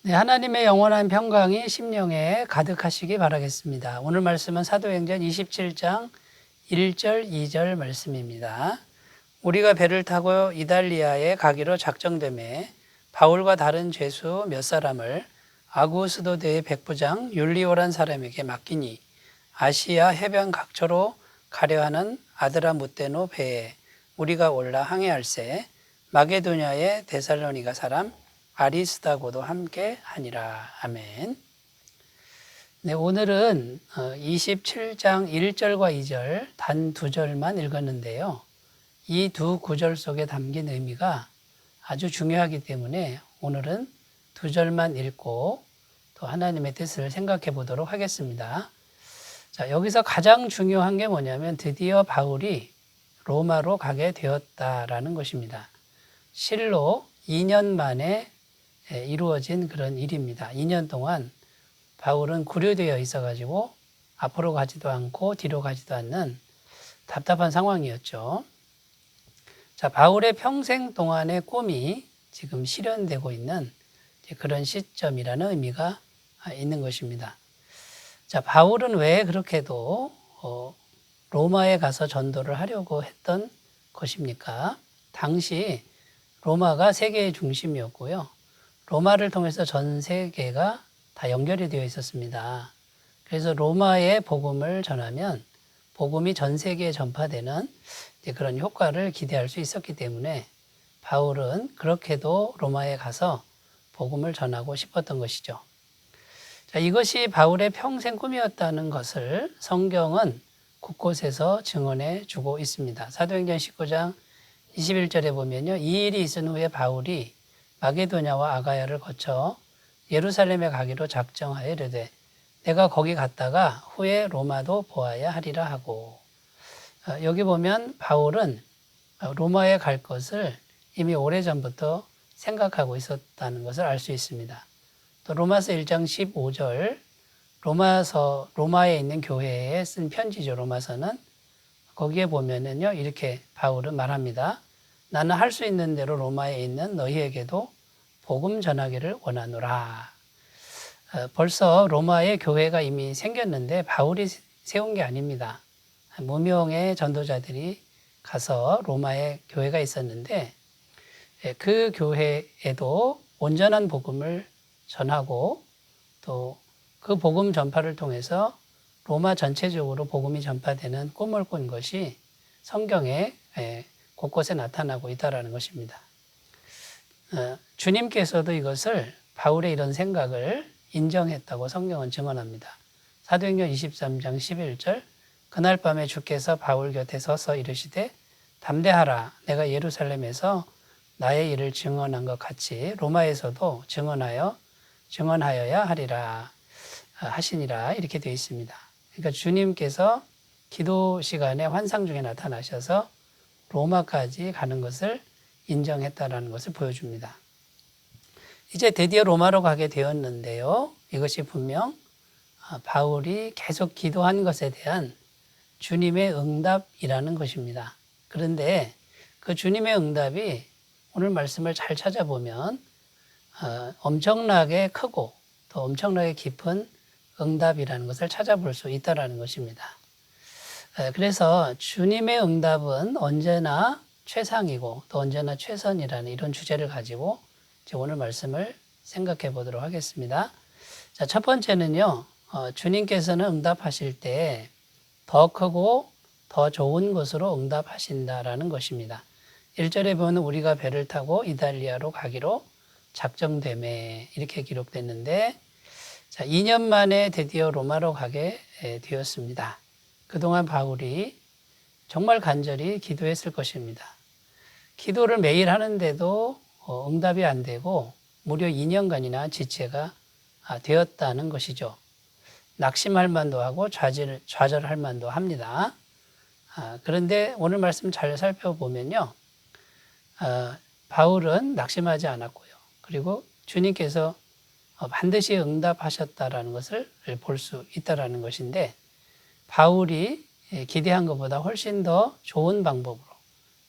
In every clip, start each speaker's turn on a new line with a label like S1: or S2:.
S1: 네, 하나님의 영원한 평강이 심령에 가득하시기 바라겠습니다. 오늘 말씀은 사도행전 27장 1절, 2절 말씀입니다. 우리가 배를 타고 이달리아에 가기로 작정되매 바울과 다른 죄수 몇 사람을 아구스도대의 백부장 율리오란 사람에게 맡기니 아시아 해변 각처로 가려 하는 아드라무테노 배에 우리가 올라 항해할세 마게도냐의 데살로니가 사람 아리스다고도 함께 하니라. 아멘. 네, 오늘은 27장 1절과 2절 단 두 절만 읽었는데요. 이 두 구절 속에 담긴 의미가 아주 중요하기 때문에 오늘은 두 절만 읽고 또 하나님의 뜻을 생각해 보도록 하겠습니다. 자, 여기서 가장 중요한 게 뭐냐면 드디어 바울이 로마로 가게 되었다라는 것입니다. 실로 2년 만에 이루어진 그런 일입니다. 2년 동안 바울은 구류되어 있어가지고 앞으로 가지도 않고 뒤로 가지도 않는 답답한 상황이었죠. 자, 바울의 평생 동안의 꿈이 지금 실현되고 있는 그런 시점이라는 의미가 있는 것입니다. 자, 바울은 왜 그렇게도 로마에 가서 전도를 하려고 했던 것입니까? 당시 로마가 세계의 중심이었고요. 로마를 통해서 전 세계가 다 연결이 되어 있었습니다. 그래서 로마의 복음을 전하면 복음이 전 세계에 전파되는 그런 효과를 기대할 수 있었기 때문에 바울은 그렇게도 로마에 가서 복음을 전하고 싶었던 것이죠. 자, 이것이 바울의 평생 꿈이었다는 것을 성경은 곳곳에서 증언해 주고 있습니다. 사도행전 19장 21절에 보면요. 이 일이 있은 후에 바울이 마게도냐와 아가야를 거쳐 예루살렘에 가기로 작정하여 이르되 내가 거기 갔다가 후에 로마도 보아야 하리라 하고, 여기 보면 바울은 로마에 갈 것을 이미 오래전부터 생각하고 있었다는 것을 알 수 있습니다. 또 로마서 1장 15절 로마에 있는 교회에 쓴 편지죠. 로마서는 거기에 보면은요 이렇게 바울은 말합니다. 나는 할 수 있는 대로 로마에 있는 너희에게도 복음 전하기를 원하노라. 벌써 로마에 교회가 이미 생겼는데 바울이 세운 게 아닙니다. 무명의 전도자들이 가서 로마에 교회가 있었는데 그 교회에도 온전한 복음을 전하고 또 그 복음 전파를 통해서 로마 전체적으로 복음이 전파되는 꿈을 꾼 것이 성경에 곳곳에 나타나고 있다는 것입니다. 주님께서도 이것을 바울의 이런 생각을 인정했다고 성경은 증언합니다. 사도행전 23장 11절 그날 밤에 주께서 바울 곁에 서서 이르시되 담대하라 내가 예루살렘에서 나의 일을 증언한 것 같이 로마에서도 증언하여야 하리라 하시니라 이렇게 되어 있습니다. 그러니까 주님께서 기도 시간에 환상 중에 나타나셔서 로마까지 가는 것을 인정했다라는 것을 보여줍니다. 이제 드디어 로마로 가게 되었는데요. 이것이 분명 바울이 계속 기도한 것에 대한 주님의 응답이라는 것입니다. 그런데 그 주님의 응답이 오늘 말씀을 잘 찾아보면 엄청나게 크고 또 엄청나게 깊은 응답이라는 것을 찾아볼 수 있다는 것입니다. 그래서 주님의 응답은 언제나 최상이고 또 언제나 최선이라는 이런 주제를 가지고 오늘 말씀을 생각해 보도록 하겠습니다. 자, 첫 번째는요, 주님께서는 응답하실 때 더 크고 더 좋은 것으로 응답하신다라는 것입니다. 1절에 보면 우리가 배를 타고 이달리아로 가기로 작정되매 이렇게 기록됐는데, 자, 2년 만에 드디어 로마로 가게 되었습니다. 그동안 바울이 정말 간절히 기도했을 것입니다. 기도를 매일 하는데도 응답이 안 되고 무려 2년간이나 지체가 되었다는 것이죠. 낙심할 만도 하고 좌절할 만도 합니다. 그런데 오늘 말씀 잘 살펴보면요. 바울은 낙심하지 않았고요. 그리고 주님께서 반드시 응답하셨다라는 것을 볼 수 있다라는 것인데 바울이 기대한 것보다 훨씬 더 좋은 방법으로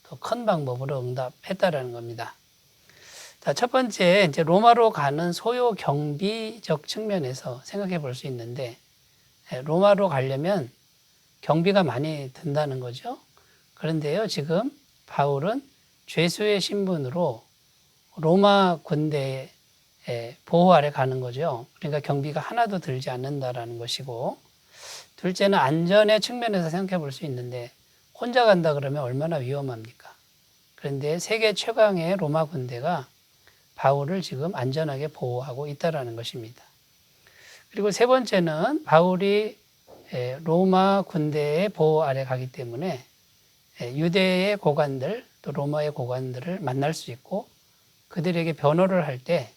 S1: 더 큰 방법으로 응답했다라는 겁니다. 자, 첫 번째, 이제 로마로 가는 소요 경비적 측면에서 생각해 볼 수 있는데, 로마로 가려면 경비가 많이 든다는 거죠. 그런데요, 지금 바울은 죄수의 신분으로 로마 군대의 보호 아래 가는 거죠. 그러니까 경비가 하나도 들지 않는다라는 것이고, 둘째는 안전의 측면에서 생각해 볼 수 있는데, 혼자 간다 그러면 얼마나 위험합니까? 그런데 세계 최강의 로마 군대가 바울을 지금 안전하게 보호하고 있다는 것입니다. 그리고 세 번째는 바울이 로마 군대의 보호 아래 가기 때문에 유대의 고관들 또 로마의 고관들을 만날 수 있고 그들에게 변호를 할 때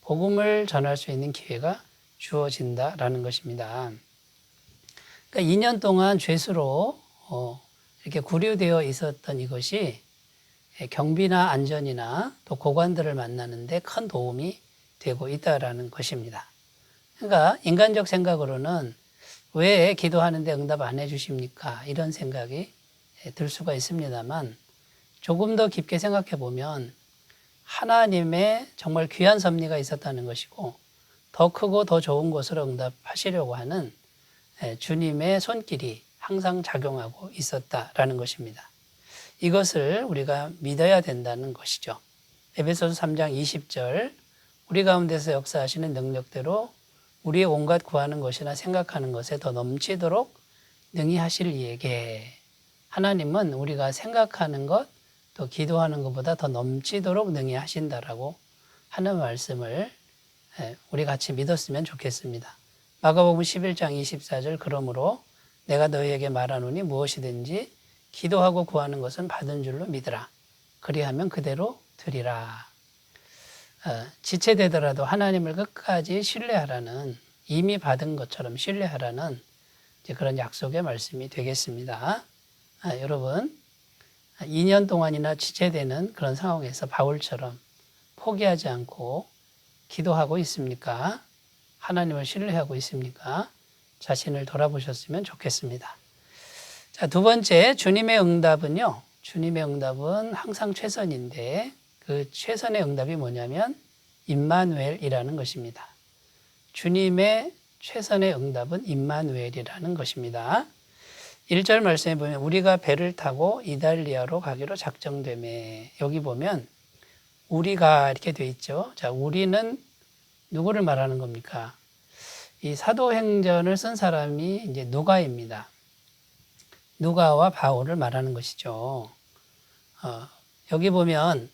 S1: 복음을 전할 수 있는 기회가 주어진다라는 것입니다. 그러니까 2년 동안 죄수로 이렇게 구류되어 있었던 이것이 경비나 안전이나 또 고관들을 만나는데 큰 도움이 되고 있다라는 것입니다. 그러니까 인간적 생각으로는 왜 기도하는데 응답 안 해주십니까? 이런 생각이 들 수가 있습니다만 조금 더 깊게 생각해 보면 하나님의 정말 귀한 섭리가 있었다는 것이고 더 크고 더 좋은 것으로 응답하시려고 하는 주님의 손길이 항상 작용하고 있었다라는 것입니다. 이것을 우리가 믿어야 된다는 것이죠. 에베소서 3장 20절 우리 가운데서 역사하시는 능력대로 우리의 온갖 구하는 것이나 생각하는 것에 더 넘치도록 능히 하실 이에게 하나님은 우리가 생각하는 것 또 기도하는 것보다 더 넘치도록 능히 하신다라고 하는 말씀을 우리 같이 믿었으면 좋겠습니다. 마가복음 11장 24절 그러므로 내가 너희에게 말하노니 무엇이든지 기도하고 구하는 것은 받은 줄로 믿으라. 그리하면 그대로 드리라. 지체되더라도 하나님을 끝까지 신뢰하라는 이미 받은 것처럼 신뢰하라는 이제 그런 약속의 말씀이 되겠습니다. 여러분 2년 동안이나 지체되는 그런 상황에서 바울처럼 포기하지 않고 기도하고 있습니까? 하나님을 신뢰하고 있습니까? 자신을 돌아보셨으면 좋겠습니다. 자, 두 번째 주님의 응답은요. 주님의 응답은 항상 최선인데 그 최선의 응답이 뭐냐면 임마누엘이라는 것입니다. 주님의 최선의 응답은 임마누엘이라는 것입니다. 1절 말씀에 보면 우리가 배를 타고 이달리아로 가기로 작정되매 여기 보면 우리가 이렇게 돼 있죠. 자, 우리는 누구를 말하는 겁니까? 이 사도행전을 쓴 사람이 이제 누가입니다. 누가와 바울을 말하는 것이죠. 여기 보면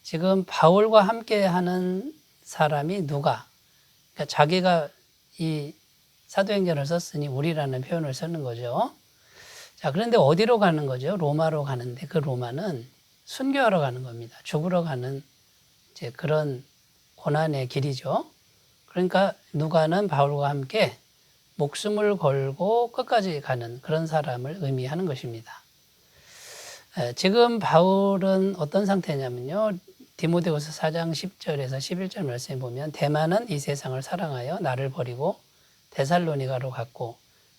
S1: 지금 바울과 함께 하는 사람이 누가? 그러니까 자기가 이 사도행전을 썼으니 우리라는 표현을 쓰는 거죠. 자, 그런데 어디로 가는 거죠? 로마로 가는데 그 로마는 순교하러 가는 겁니다. 죽으러 가는 이제 그런 고난의 길이죠. 그러니까 누가는 바울과 함께 목숨을 걸고 끝까지 가는 그런 사람을 의미하는 것입니다. 지금 바울은 어떤 상태냐면요. 디모데후서 4장 10절에서 11절 말씀에 보면 대만은 이 세상을 사랑하여 나를 버리고 데살로니가로 갔고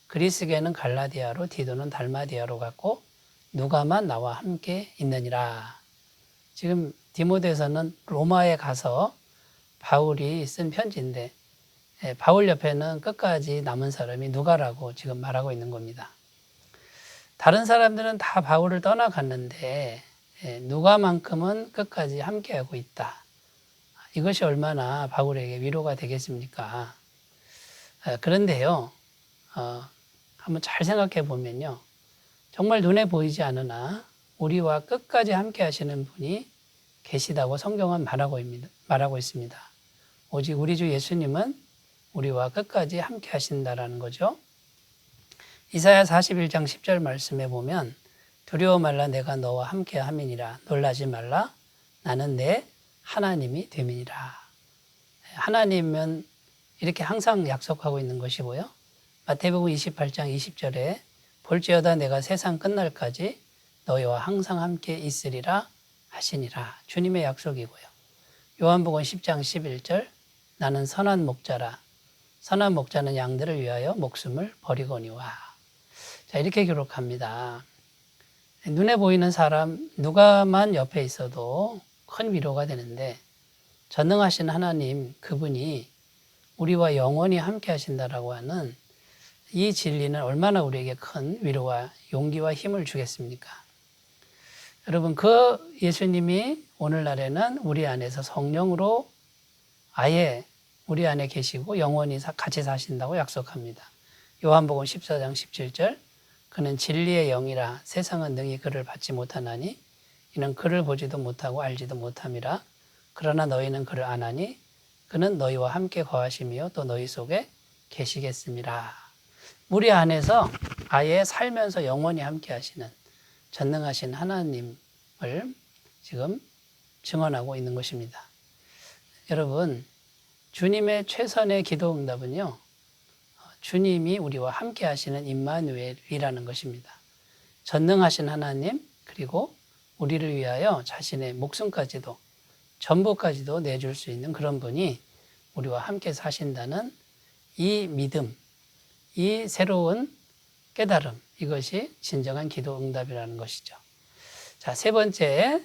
S1: 그리스계는 갈라디아로 디도는 달마디아로 갔고 누가만 나와 함께 있느니라. 지금 디모데서는 로마에 가서 바울이 쓴 편지인데 바울 옆에는 끝까지 남은 사람이 누가라고 지금 말하고 있는 겁니다. 다른 사람들은 다 바울을 떠나갔는데 누가만큼은 끝까지 함께하고 있다. 이것이 얼마나 바울에게 위로가 되겠습니까? 그런데요. 한번 잘 생각해 보면요. 정말 눈에 보이지 않으나 우리와 끝까지 함께 하시는 분이 계시다고 성경은 말하고 있습니다. 오직 우리 주 예수님은 우리와 끝까지 함께 하신다라는 거죠. 이사야 41장 10절 말씀에 보면 두려워 말라 내가 너와 함께 함이니라 놀라지 말라 나는 내 하나님이 됨이니라. 하나님은 이렇게 항상 약속하고 있는 것이고요. 마태복음 28장 20절에 볼지어다 내가 세상 끝날까지 너희와 항상 함께 있으리라 하시니라. 주님의 약속이고요. 요한복음 10장 11절 나는 선한 목자라. 선한 목자는 양들을 위하여 목숨을 버리거니와. 자, 이렇게 기록합니다. 눈에 보이는 사람 누가만 옆에 있어도 큰 위로가 되는데 전능하신 하나님 그분이 우리와 영원히 함께 하신다라고 하는 이 진리는 얼마나 우리에게 큰 위로와 용기와 힘을 주겠습니까? 여러분, 그 예수님이 오늘날에는 우리 안에서 성령으로 아예 우리 안에 계시고 영원히 같이 사신다고 약속합니다. 요한복음 14장 17절, 그는 진리의 영이라 세상은 능히 그를 받지 못하나니 이는 그를 보지도 못하고 알지도 못함이라. 그러나 너희는 그를 아나니 그는 너희와 함께 거하시며 또 너희 속에 계시겠습니다. 우리 안에서 아예 살면서 영원히 함께 하시는 전능하신 하나님을 지금 증언하고 있는 것입니다. 여러분, 주님의 최선의 기도 응답은요, 주님이 우리와 함께 하시는 임마누엘이라는 것입니다. 전능하신 하나님, 그리고 우리를 위하여 자신의 목숨까지도 전부까지도 내줄 수 있는 그런 분이 우리와 함께 사신다는 이 믿음, 이 새로운 깨달음, 이것이 진정한 기도 응답이라는 것이죠. 자, 세 번째,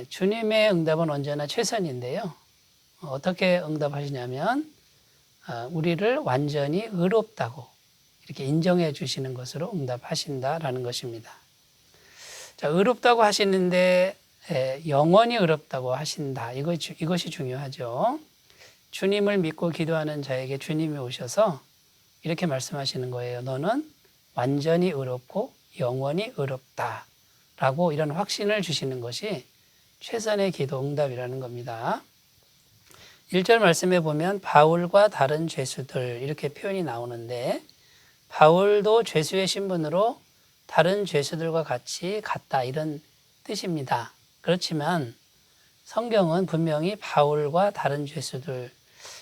S1: 주님의 응답은 언제나 최선인데요. 어떻게 응답하시냐면 우리를 완전히 의롭다고 이렇게 인정해 주시는 것으로 응답하신다라는 것입니다. 자, 의롭다고 하시는데 영원히 의롭다고 하신다. 이것이 중요하죠. 주님을 믿고 기도하는 자에게 주님이 오셔서 이렇게 말씀하시는 거예요. 너는 완전히 의롭고 영원히 의롭다. 라고 이런 확신을 주시는 것이 최선의 기도 응답이라는 겁니다. 1절 말씀에 보면 바울과 다른 죄수들 이렇게 표현이 나오는데, 바울도 죄수의 신분으로 다른 죄수들과 같이 갔다 이런 뜻입니다. 그렇지만 성경은 분명히 바울과 다른 죄수들,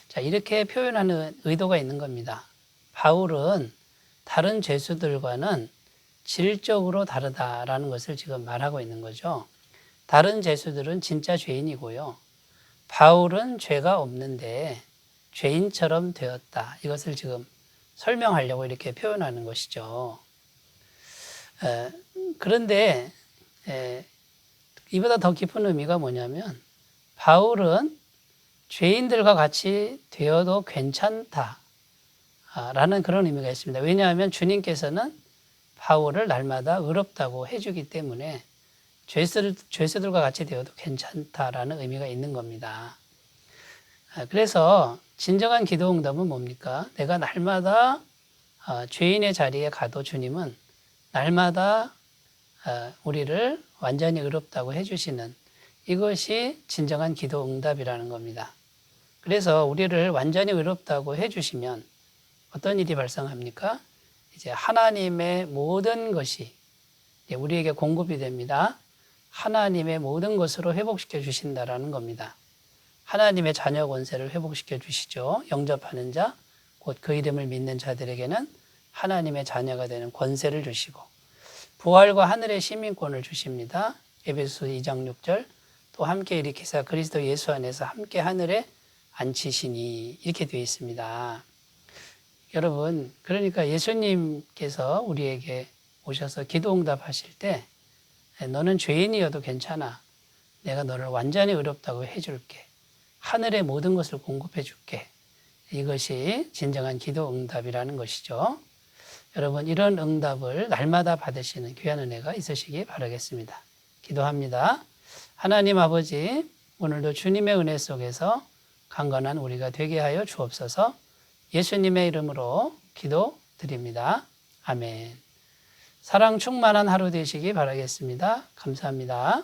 S1: 자, 이렇게 표현하는 의도가 있는 겁니다. 바울은 다른 죄수들과는 질적으로 다르다라는 것을 지금 말하고 있는 거죠. 다른 죄수들은 진짜 죄인이고요. 바울은 죄가 없는데 죄인처럼 되었다. 이것을 지금 설명하려고 이렇게 표현하는 것이죠. 그런데 이보다 더 깊은 의미가 뭐냐면, 바울은 죄인들과 같이 되어도 괜찮다라는 그런 의미가 있습니다. 왜냐하면 주님께서는 바울을 날마다 의롭다고 해주기 때문에 죄수들과 같이 되어도 괜찮다라는 의미가 있는 겁니다. 그래서 진정한 기도 응답은 뭡니까? 내가 날마다 죄인의 자리에 가도 주님은 날마다 우리를 완전히 의롭다고 해주시는, 이것이 진정한 기도 응답이라는 겁니다. 그래서 우리를 완전히 의롭다고 해주시면 어떤 일이 발생합니까? 이제 하나님의 모든 것이 우리에게 공급이 됩니다. 하나님의 모든 것으로 회복시켜 주신다라는 겁니다. 하나님의 자녀 권세를 회복시켜 주시죠. 영접하는 자, 곧 그 이름을 믿는 자들에게는 하나님의 자녀가 되는 권세를 주시고, 부활과 하늘의 시민권을 주십니다. 에베소서 2장 6절, 또 함께 일으키사 그리스도 예수 안에서 함께 하늘에 앉히시니, 이렇게 되어 있습니다. 여러분, 그러니까 예수님께서 우리에게 오셔서 기도 응답하실 때 너는 죄인이어도 괜찮아. 내가 너를 완전히 의롭다고 해줄게. 하늘의 모든 것을 공급해 줄게. 이것이 진정한 기도 응답이라는 것이죠. 여러분, 이런 응답을 날마다 받으시는 귀한 은혜가 있으시기 바라겠습니다. 기도합니다. 하나님 아버지, 오늘도 주님의 은혜 속에서 강건한 우리가 되게 하여 주옵소서. 예수님의 이름으로 기도드립니다. 아멘. 사랑 충만한 하루 되시기 바라겠습니다. 감사합니다.